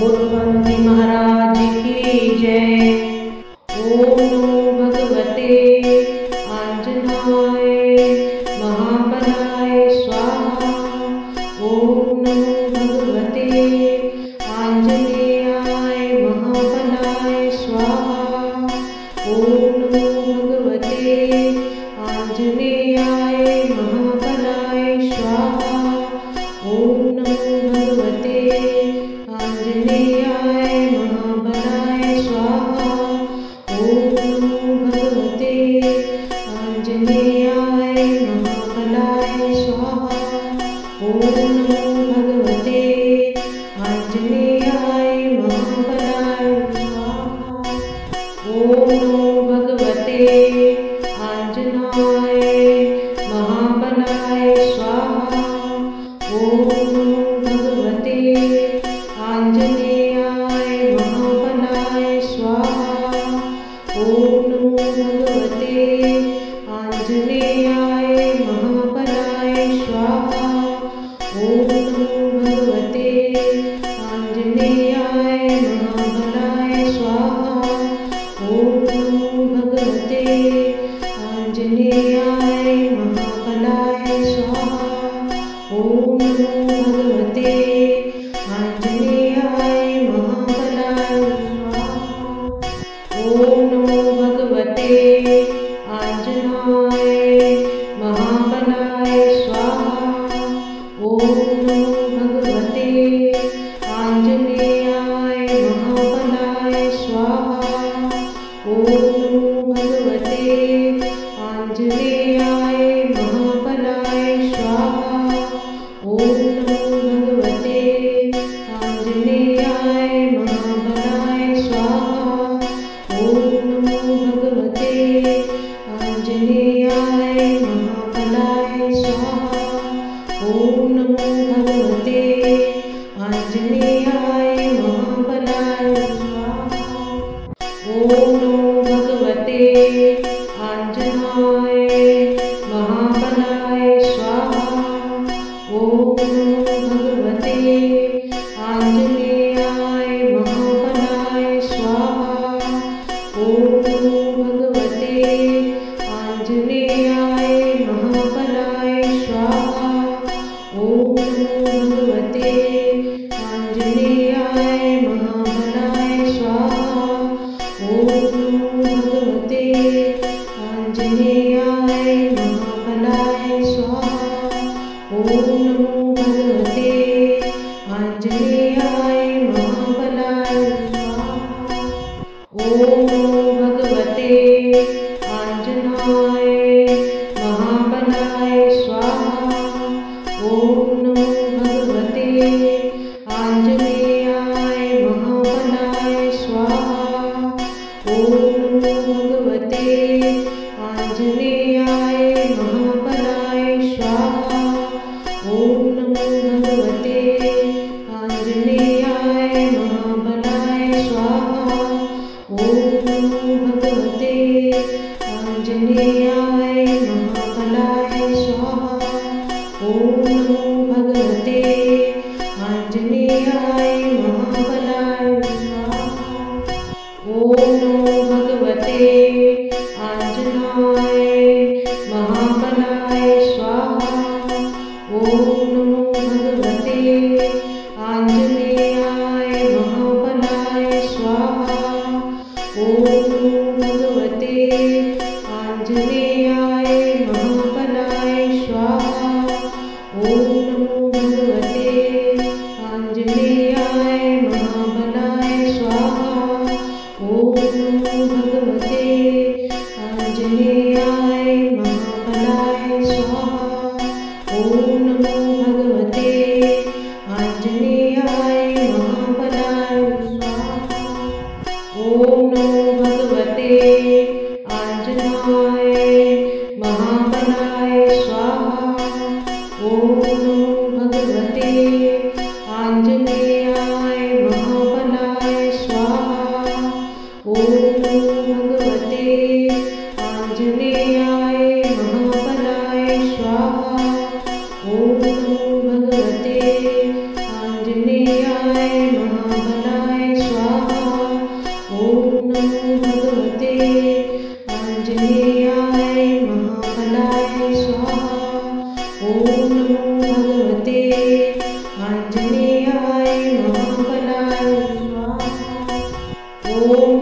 बोलो भानुजी महाराज की जय। ओम नमो भगवते आंजनाय महाबलाय स्वाहा। ओम नमो भगवते आंजनेयाय महाबलाय स्वाहा। ओम नमो भगवते आंजनेयाय महाबलाय स्वाहा। ओम नमो भगवते आंजनेयाय महाबलाय स्वाहा। ओम नमो भगवते आंजनेयाय महाबलाय स्वाहा। ओम नमो भगवते आंजनेयाय महाबलाय स्वाहा। ओम नमो भगवते आंजनाय महाबलाय स्वाहा। ओम नमो भगवते आंजनेयाय महाबलाय स्वाहा। ओम नमो भगवते आंजनेयाय महाबलाय स्वाहा। ओम नमो भगवते आंजनेयाय महाबलाय स्वाहा। ओम नमो भगवते आंजनेयाय महाबलाय स्वाहा। ओम नमो भगवते आंजनेयाय महाबलाय स्वाहा। ओम नमो भगवते आंजनाय महाबलाय स्वाहा। ओम नमो भगवते आंजनेयाय महाबलाय स्वाहा। ओम नमो भगवते आंजनेयाय महाबलाय स्वाहा। ओम नमो भगवते आंजनेयाय महाबलाय स्वाहा। ओम नमो भगवते आंजनेयाय महाबलाय स्वाहा। ओम नमो भगवते आंजनेयाय महाबलाय स्वाहा। ओम नमो भगवते आंजनाय महाबलाय स्वाहा। ओम नमो भगवते आंजनेयाय महाबलाय स्वाहा। ओम नमो भगवते आंजनेयाय महाबलाय स्वाहा। ओम नमो भगवते आंजनेयाय महाबलाय स्वाहा। ओम नमो भगवते आंजनेयाय महाबलाय स्वाहा। ओम नमो भगवते आंजनेयाय महाबलाय स्वाहा। ओम नमो भगवते आंजनाय महाबलाय स्वाहा। ओम नमो भगवते आंजनेयाय महाबलाय स्वाहा। ओम नमो भगवते आंजनेयाय महाबलाय स्वाहा। ओम नमो भगवते आंजनेयाय महाबलाय स्वाहा। ओम नमो भगवते आंजनेयाय महाबलाय स्वाहा। ओम नमो भगवते आंजनेयाय महाबलाय स्वाहा। ओम नमो भगवते आंजनाय महाबलाय स्वाहा। ओम नमो भगवते आंजनेयाय महाबलाय स्वाहा। ओम नमो भगवते आंजनेयाय महाबलाय स्वाहा। ओम नमो भगवते आंजनेयाय महाबलाय स्वाहा। ओम नमो भगवते आंजनेयाय महाबलाय स्वाहा। ओम नमो भगवते आंजनेयाय महाबलाय स्वाहा। ओम नमो भगवते आंजनाय महाबलाय स्वाहा। ओम नमो भगवते आंजनेयाय महाबलाय स्वाहा। ओम नमो भगवते आंजनेयाय महाबलाय स्वाहा। ओम